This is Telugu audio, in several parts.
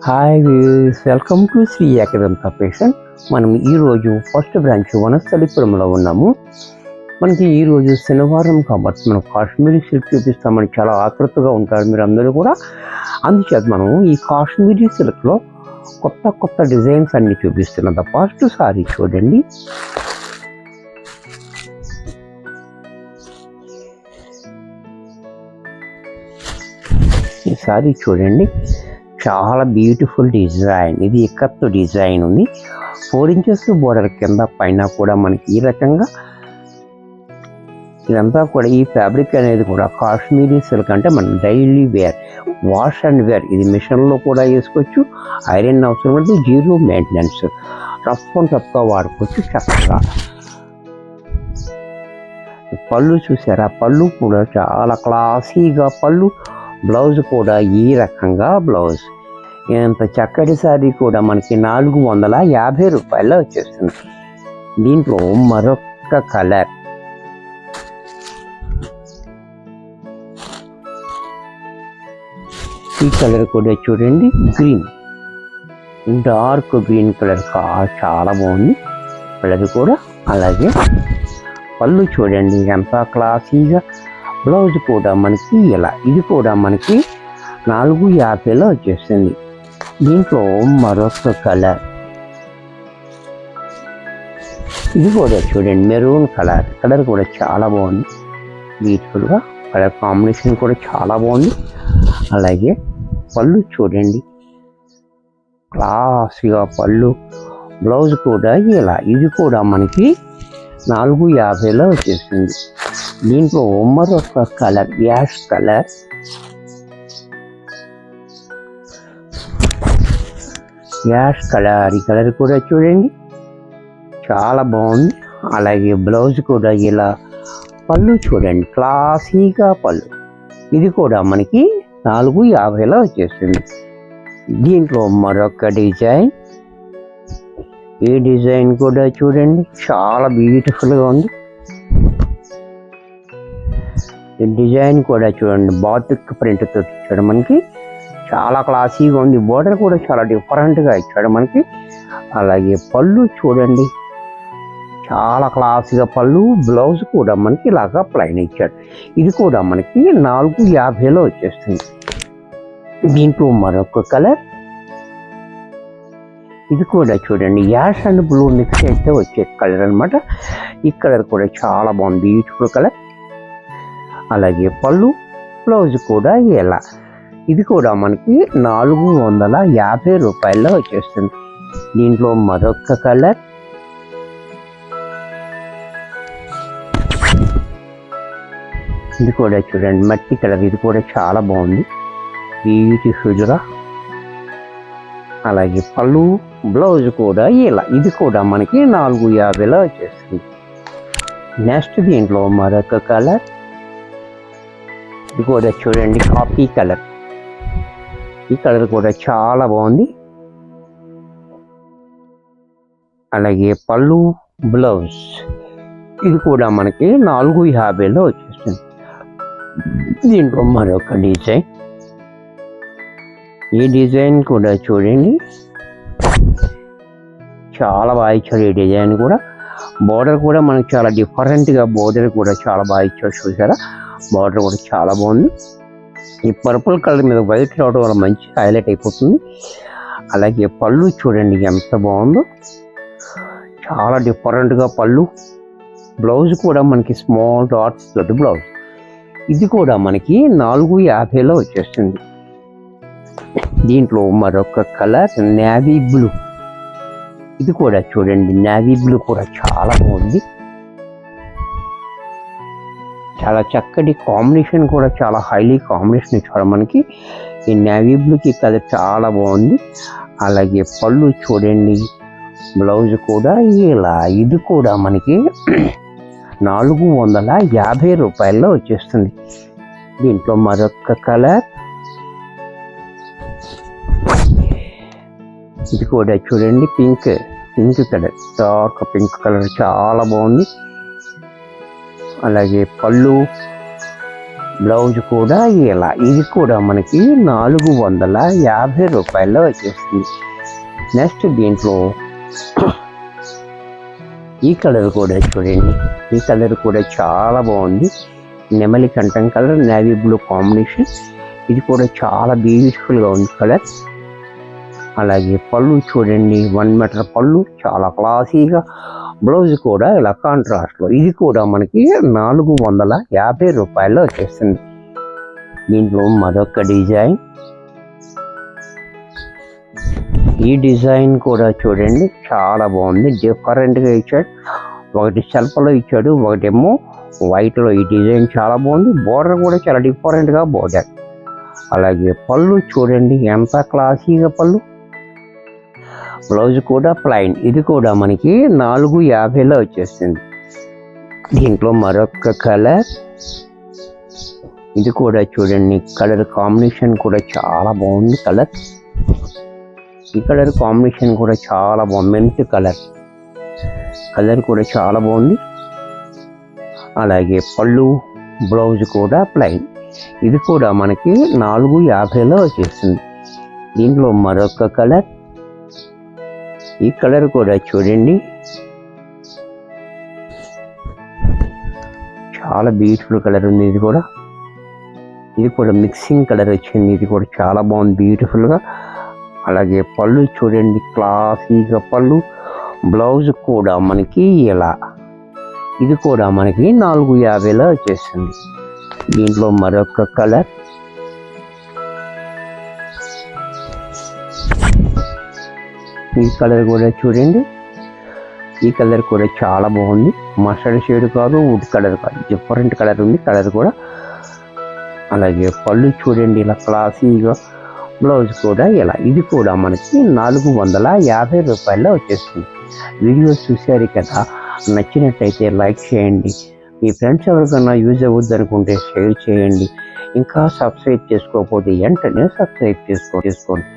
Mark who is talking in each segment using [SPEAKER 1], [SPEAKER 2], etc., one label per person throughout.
[SPEAKER 1] Hi views, welcome to Shri Ekadanta fashion. మనం ఈరోజు ఫస్ట్ బ్రాంచ్ వనస్థలిపురంలో ఉన్నాము. మనకి ఈరోజు శనివారం కాబట్టి మనం కాశ్మీరీ సిల్క్ చూపిస్తామని చాలా ఆతృతగా ఉంటారు మీరు అందరూ కూడా. అందుచేత మనం ఈ కాశ్మీరీ సిల్క్లో కొత్త కొత్త డిజైన్స్ అన్ని చూపిస్తున్నాం. ఫస్ట్ సారీ చూడండి. ఈ సారీ చూడండి, చాలా బ్యూటిఫుల్ డిజైన్. ఇది ఇక్కత్తు డిజైన్ ఉంది. 4 ఇంచెస్ బోర్డర్ కింద పైన కూడా మనకి ఈ రకంగా ఇదంతా కూడా ఈ ఫ్యాబ్రిక్ అనేది కూడా కాశ్మీరీ సిల్క్ అంటే మనం daily wear, wash and wear. ఇది మిషన్లో కూడా వేసుకోవచ్చు, ఐరన్ అవసరం లేదు, జీరో మెయింటెనెన్స్, రఫ్ అండ్ టఫ్గా వాడుకోవచ్చు చక్కగా. పళ్ళు చూసారా, పళ్ళు కూడా చాలా క్లాసీగా పళ్ళు. బ్లౌజ్ కూడా ఈ రకంగా బ్లౌజ్. ఇంత చక్కటి సారీ కూడా మనకి 450 రూపాయల్లో వచ్చేస్తుంది. దీంట్లో మరొక కలర్, ఈ కలర్ కూడా చూడండి, గ్రీన్, డార్క్ గ్రీన్ కలర్ చాలా బాగుంది కలర్ కూడా. అలాగే పళ్ళు చూడండి ఎంత క్లాసీగా. బ్లౌజ్ కూడా మనకి ఇలా, ఇది కూడా మనకి 450లో వచ్చేస్తుంది. దీంట్లో మరొక కలర్, ఇది కూడా చూడండి మెరూన్ కలర్. కలర్ కూడా చాలా బాగుంది, బ్యూటిఫుల్గా. కలర్ కాంబినేషన్ కూడా చాలా బాగుంది. అలాగే పళ్ళు చూడండి, క్లాస్గా పళ్ళు. బ్లౌజ్ కూడా ఇలా, ఇది కూడా మనకి 450లో వచ్చేస్తుంది. దీంట్లో మరొక colour, ash colour. Ash colour, ఈ కలర్ కూడా చూడండి చాలా బాగుంది. అలాగే బ్లౌజ్ కూడా ఇలా, పళ్ళు చూడండి క్లాసీగా పళ్ళు. ఇది కూడా మనకి 450లో వచ్చేస్తుంది. దీంట్లో మరొక డిజైన్, ఈ డిజైన్ కూడా చూడండి చాలా బ్యూటిఫుల్గా ఉంది. ఈ డిజైన్ కూడా చూడండి బాతిక్ ప్రింట్ తో ఇచ్చాడు మనకి, చాలా క్లాసీగా ఉంది. బోర్డర్ కూడా చాలా డిఫరెంట్గా ఇచ్చాడు మనకి. అలాగే పళ్ళు చూడండి చాలా క్లాసీగా పళ్ళు. బ్లౌజ్ కూడా మనకి ఇలాగా ప్లైన్ ఇచ్చాడు. ఇది కూడా మనకి 450లో వచ్చేస్తుంది. దీంట్లో మరొక కలర్, ఇది కూడా చూడండి యాష్ అండ్ బ్లూ మిక్స్ అయితే వచ్చే కలర్ అనమాట. ఈ కలర్ కూడా చాలా బాగుంది, బ్యూటిఫుల్ కలర్. అలాగే పళ్ళు, బ్లౌజ్ కూడా ఇలా, ఇది కూడా మనకి 450 రూపాయల్లో వచ్చేస్తుంది. దీంట్లో మరొక కలర్, ఇది కూడా చూడండి మట్టి కలర్. ఇది కూడా చాలా బాగుంది, బ్యూటిఫుల్గా. అలాగే పళ్ళు, బ్లౌజ్ కూడా ఇలా, ఇది కూడా మనకి 450లో వచ్చేస్తుంది. నెక్స్ట్ దీంట్లో మరొక కలర్, ఇది కూడా చూడండి కాఫీ కలర్. ఈ కలర్ కూడా చాలా బాగుంది. అలాగే పళ్ళు, బ్లౌజ్, ఇది కూడా మనకి 450లో వచ్చేస్తుంది. దీంట్లో మరొక డిజైన్, ఈ డిజైన్ కూడా చూడండి చాలా బాగా ఇచ్చాడు. ఈ డిజైన్ కూడా బోర్డర్ కూడా మనకి చాలా డిఫరెంట్గా, బోర్డర్ కూడా చాలా బాగా ఇచ్చాడు. చూసారా, బార్డర్ కూడా చాలా బాగుంది. ఈ పర్పుల్ కలర్ మీద వైట్ రావడం వల్ల మంచి హైలైట్ అయిపోతుంది. అలాగే పళ్ళు చూడండి ఎంత బాగుందో, చాలా డిఫరెంట్గా పళ్ళు. బ్లౌజ్ కూడా మనకి స్మాల్ డాట్స్ తోటి బ్లౌజ్. ఇది కూడా మనకి 450లో వచ్చేస్తుంది. దీంట్లో మరొక కలర్ నేవీ బ్లూ, ఇది కూడా చూడండి నేవీ బ్లూ కూడా చాలా బాగుంది. చాలా చక్కటి కాంబినేషన్ కూడా, చాలా హైలీ కాంబినేషన్ ఇచ్చాడు మనకి. ఈ నేవీ బ్లూకి కలర్ చాలా బాగుంది. అలాగే పళ్ళు చూడండి, బ్లౌజ్ కూడా ఇలా, ఇది కూడా మనకి 450 రూపాయల్లో వచ్చేస్తుంది. దీంట్లో మరొక కలర్, ఇది కూడా చూడండి pink colour, dark pink colour చాలా బాగుంది. అలాగే పళ్ళు, బ్లౌజ్ కూడా ఇలా, ఇది కూడా మనకి 450 రూపాయల్లో వచ్చేస్తుంది. నెక్స్ట్ దీంట్లో ఈ కలర్ కూడా చూడండి, ఈ కలర్ కూడా చాలా బాగుంది. నెమలి కంఠం కలర్, నేవీ బ్లూ కాంబినేషన్. ఇది కూడా చాలా బ్యూటిఫుల్గా ఉంది కలర్. అలాగే పళ్ళు చూడండి, 1 మీటర్ పళ్ళు, చాలా క్లాసీగా. బ్లౌజ్ కూడా ఇలా కాంట్రాస్ట్లో. ఇది కూడా మనకి 450 రూపాయల్లో వచ్చేస్తుంది. దీంట్లో మరొక డిజైన్, ఈ డిజైన్ కూడా చూడండి చాలా బాగుంది, డిఫరెంట్గా ఇచ్చాడు. ఒకటి సెల్ఫ్లో ఇచ్చాడు, ఒకటేమో వైట్లో. ఈ డిజైన్ చాలా బాగుంది. బోర్డర్ కూడా చాలా డిఫరెంట్గా బోర్డర్. అలాగే పళ్ళు చూడండి ఎంత క్లాసీగా పళ్ళు. బ్లౌజ్ కూడా ప్లైన్. ఇది కూడా మనకి 450లో వచ్చేస్తుంది. దీంట్లో మరొక కలర్, ఇది కూడా చూడండి కలర్ కాంబినేషన్ కూడా చాలా బాగుంది. కలర్, ఈ కలర్ కాంబినేషన్ కూడా చాలా బాగుంది. మెంట్ కలర్, కలర్ కూడా చాలా బాగుంది. అలాగే పళ్ళు, బ్లౌజ్ కూడా ప్లైన్. ఇది కూడా మనకి 450లో వచ్చేస్తుంది. దీంట్లో మరొక కలర్, ఈ కలర్ కూడా చూడండి చాలా బ్యూటిఫుల్ కలర్ ఉంది. ఇది కూడా మిక్సింగ్ కలర్ వచ్చింది. ఇది కూడా చాలా బాగుంది, బ్యూటిఫుల్గా. అలాగే పళ్ళు చూడండి క్లాసీగా పళ్ళు. బ్లౌజ్ కూడా మనకి ఇలా, ఇది కూడా మనకి 450లో వచ్చేస్తుంది. దీంట్లో మరొక కలర్, ఈ కలర్ కూడా చూడండి, ఈ కలర్ కూడా చాలా బాగుంది. మస్టర్డ్ షేడ్ కాదు, వుడ్ కలర్ కాదు, డిఫరెంట్ కలర్ ఉంది కలర్ కూడా. అలాగే పళ్ళు చూడండి ఇలా క్లాసీగా. బ్లౌజ్ కూడా ఇలా, ఇది కూడా మనకి 450 రూపాయల్లో వచ్చేస్తుంది. వీడియో చూశారు కదా, నచ్చినట్టయితే లైక్ చేయండి. మీ ఫ్రెండ్స్ ఎవరికైనా యూజ్ అవ్వద్దు అనుకుంటే షేర్ చేయండి. ఇంకా సబ్స్క్రైబ్ చేసుకోకపోతే వెంటనే సబ్స్క్రైబ్ చేసుకోండి.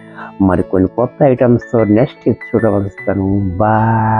[SPEAKER 1] మరికొన్ని కొత్త ఐటమ్స్తో నెక్స్ట్ ఎపిసోడ్ వస్తాను. బాయ్.